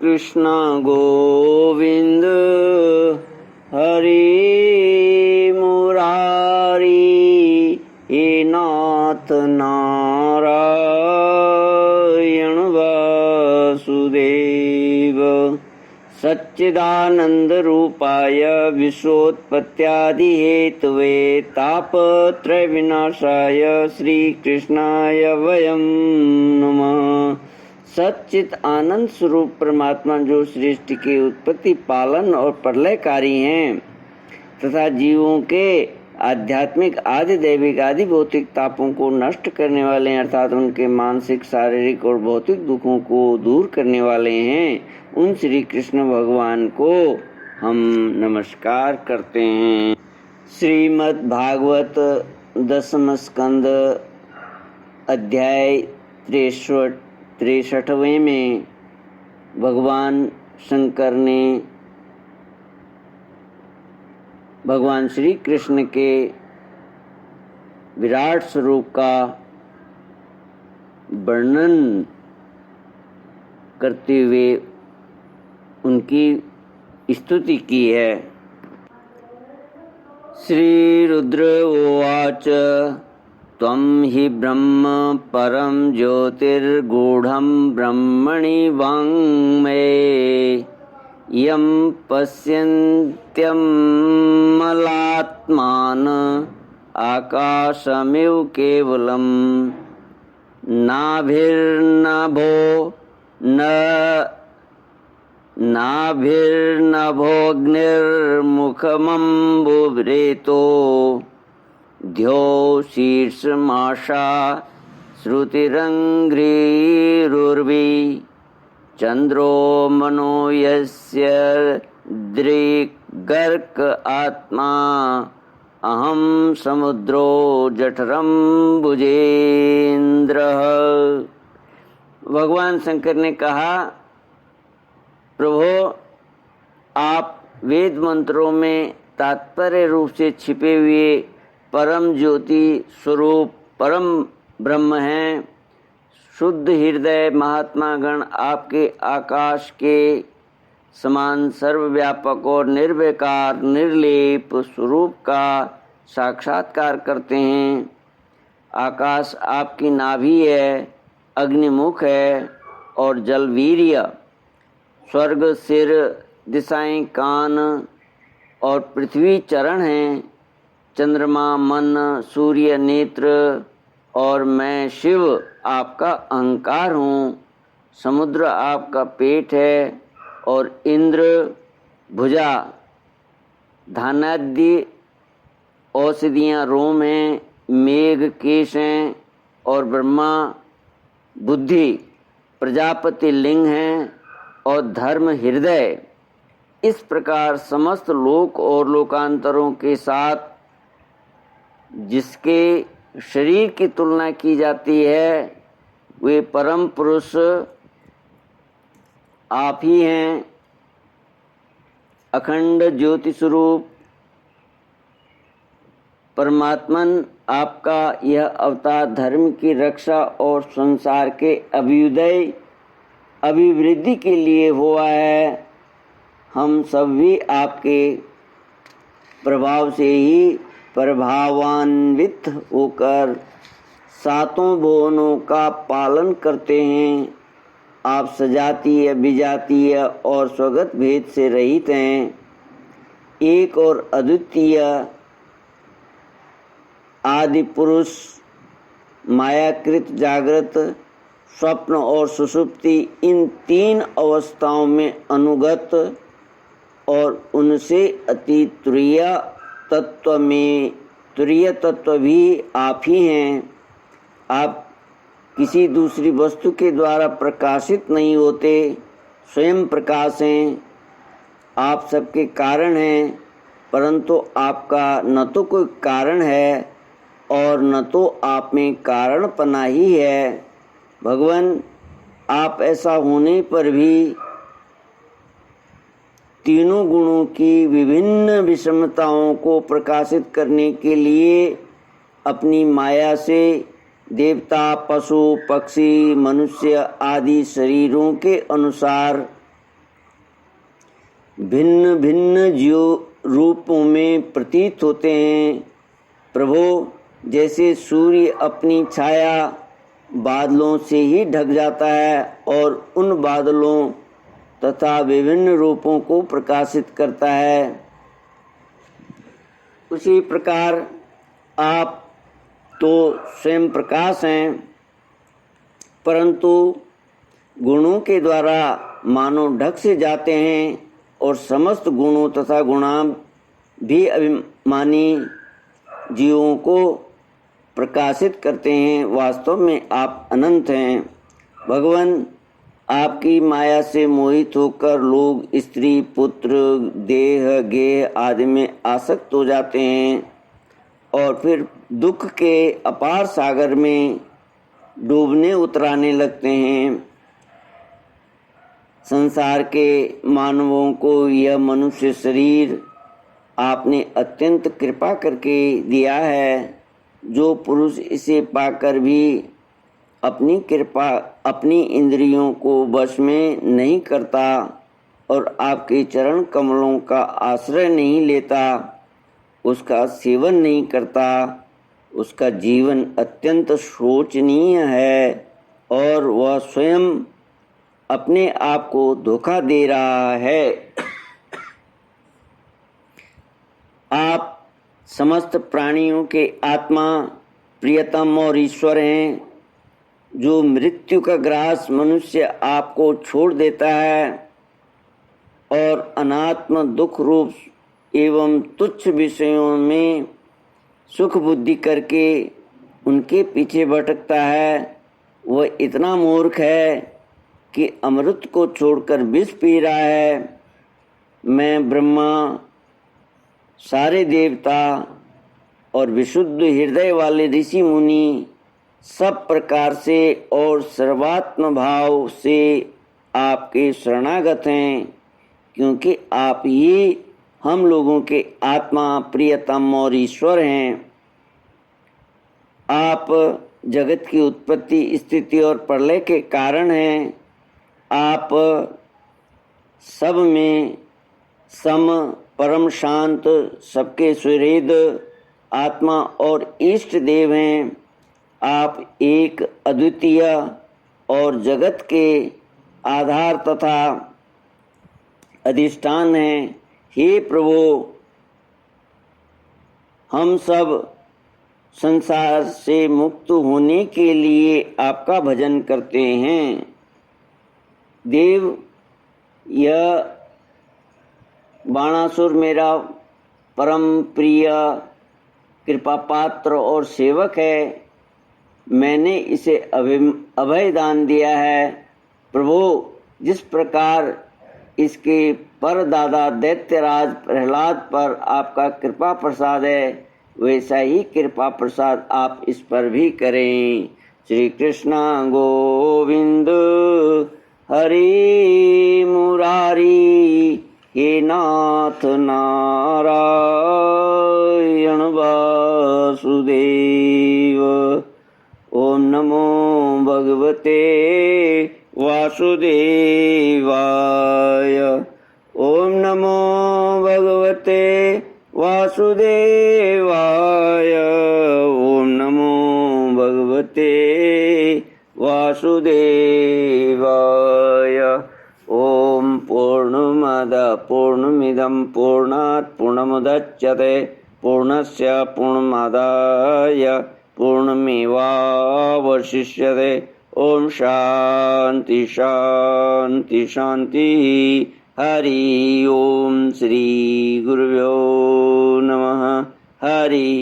कृष्ण गोविंद हरि मुरारी हे नाथ नारायण वासुदेव सच्चिदानंद रूपाय विश्वोत्पत्त्यादि Hathaway तापत्रय विनाशाय श्री कृष्णाय वयं नमः। सच्चित आनंद स्वरूप परमात्मा जो सृष्टि की उत्पत्ति, पालन और प्रलयकारी हैं तथा जीवों के आध्यात्मिक, आदि दैविक, आदि भौतिक तापों को नष्ट करने वाले हैं, अर्थात उनके मानसिक, शारीरिक और भौतिक दुखों को दूर करने वाले हैं, उन श्री कृष्ण भगवान को हम नमस्कार करते हैं। श्रीमद् भागवत 10वें स्कंद अध्याय 63वें में भगवान शंकर ने भगवान श्री कृष्ण के विराट स्वरूप का वर्णन करते हुए उनकी स्तुति की है। श्री रुद्र उवाच त्वं हि ब्रह्म परं ज्योतिर्गूढ़ं ब्रह्मणि वाङ्मये यं पश्यन्त्यमलात्मान् आकाशमिव केवलं नाभिर्नभोऽग्निर्मुखमम्बुरेतो ध्यो शीर्षमाशा श्रुतिरङ्घ्रिरुर्वी चन्द्रो मनो यस्य दृग्गर्क आत्मा अहं समुद्रो जठरम्बुजेन्द्रः। भगवान शंकर ने कहा, प्रभो, आप वेद मंत्रों में तात्पर्य रूप से छिपे हुए परम ज्योति स्वरूप परम ब्रह्म हैं। शुद्ध हृदय महात्मा गण आपके आकाश के समान सर्वव्यापक और निर्विकार निर्लेप स्वरूप का साक्षात्कार करते हैं। आकाश आपकी नाभि है, अग्निमुख है और जल वीर्य, स्वर्ग सिर, दिशाएं कान और पृथ्वी चरण हैं। चंद्रमा मन, सूर्य नेत्र और मैं शिव आपका अहंकार हूँ। समुद्र आपका पेट है और इंद्र भुजा, धानादि औषधियाँ रोम हैं, मेघ केश हैं और ब्रह्मा बुद्धि, प्रजापति लिंग हैं और धर्म हृदय। इस प्रकार समस्त लोक और लोकांतरों के साथ जिसके शरीर की तुलना की जाती है वे परम पुरुष आप ही हैं। अखंड ज्योति स्वरूप परमात्मन आपका यह अवतार धर्म की रक्षा और संसार के अभ्युदय अभिवृद्धि के लिए हुआ है। हम सब भी आपके प्रभाव से ही प्रभावान्वित होकर सातों भुवनों का पालन करते हैं। आप सजातीय, विजातीय और स्वगत भेद से रहित हैं। एक और अद्वितीय आदि पुरुष मायाकृत जागृत, स्वप्न और सुषुप्ति, इन तीन अवस्थाओं में अनुगत और उनसे अति तुरीय तत्व भी आप ही हैं। आप किसी दूसरी वस्तु के द्वारा प्रकाशित नहीं होते, स्वयं प्रकाश हैं। आप सबके कारण हैं, परंतु आपका न तो कोई कारण है और न तो आप में कारणपना ही है। भगवान, आप ऐसा होने पर भी तीनों गुणों की विभिन्न विषमताओं को प्रकाशित करने के लिए अपनी माया से देवता, पशु, पक्षी, मनुष्य आदि शरीरों के अनुसार भिन्न भिन्न जीव रूपों में प्रतीत होते हैं। प्रभु, जैसे सूर्य अपनी छाया बादलों से ही ढक जाता है और उन बादलों तथा विभिन्न रूपों को प्रकाशित करता है, उसी प्रकार आप तो स्वयं प्रकाश हैं, परंतु गुणों के द्वारा मानो ढक से जाते हैं और समस्त गुणों तथा गुणा भी अभिमानी जीवों को प्रकाशित करते हैं। वास्तव में आप अनंत हैं। भगवान, आपकी माया से मोहित होकर लोग स्त्री, पुत्र, देह, गेह आदि में आसक्त हो जाते हैं और फिर दुख के अपार सागर में डूबने उतराने लगते हैं। संसार के मानवों को यह मनुष्य शरीर आपने अत्यंत कृपा करके दिया है। जो पुरुष इसे पाकर भी अपनी इंद्रियों को वश में नहीं करता और आपके चरण कमलों का आश्रय नहीं लेता, उसका सेवन नहीं करता, उसका जीवन अत्यंत शोचनीय है और वह स्वयं अपने आप को धोखा दे रहा है। आप समस्त प्राणियों के आत्मा, प्रियतम और ईश्वर हैं। जो मृत्यु का ग्रास मनुष्य आपको छोड़ देता है और अनात्म दुख रूप एवं तुच्छ विषयों में सुख बुद्धि करके उनके पीछे भटकता है, वह इतना मूर्ख है कि अमृत को छोड़कर विष पी रहा है। मैं ब्रह्मा, सारे देवता और विशुद्ध हृदय वाले ऋषि मुनि सब प्रकार से और सर्वात्म भाव से आपके शरणागत हैं, क्योंकि आप ही हम लोगों के आत्मा, प्रियतम और ईश्वर हैं। आप जगत की उत्पत्ति, स्थिति और प्रलय के कारण हैं। आप सब में सम, परम शांत, सबके सुहृद आत्मा और इष्ट देव हैं। आप एक अद्वितीय और जगत के आधार तथा अधिष्ठान हैं। हे प्रभु, हम सब संसार से मुक्त होने के लिए आपका भजन करते हैं। देव, यह बाणासुर मेरा परम प्रिय कृपा पात्र और सेवक है। मैंने इसे अभय दान दिया है। प्रभु, जिस प्रकार इसके परदादा दैत्यराज प्रहलाद पर आपका कृपा प्रसाद है, वैसा ही कृपा प्रसाद आप इस पर भी करें। श्री कृष्ण गोविंद हरि मुरारी, हे नाथ नारायण वासुदेव। ओम नमो भगवते वासुदेवाय। ओम नमो भगवते वासुदेवाय। ओम नमो भगवते वासुदेवाय। ओम पूर्णमद पूर्णमिदं पूर्णात् पूर्णमुदच्यते पूर्णस्य पूर्णमादाय पूर्णमेवावशिष्यते। ओम शांति शांति शांति। हरि ओम। श्री गुरुभ्यो नमः। हरि